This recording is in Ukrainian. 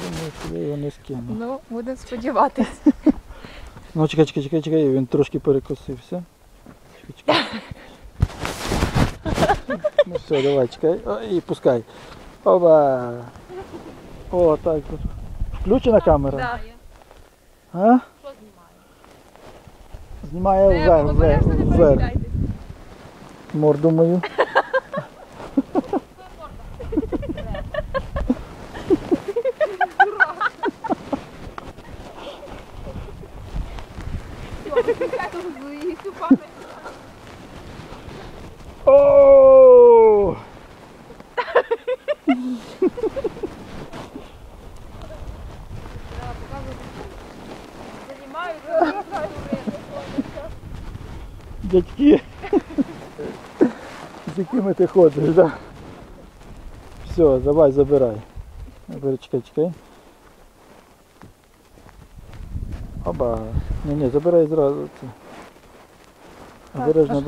Думаю, що я його не скину. Ну, будемо сподіватись. Ну чекай, він трошки перекосився. Чекай. Ну все, давай, чекай. І пускай. Оба. О, так. Включена камера? Так. А? Що знімає? Знімає вверх. Морду мою. О! Дядьки, з якими ти ходиш, да? Все, давай, забирай. Чекай. Оба. Ні, забирай зразу це. Обережно.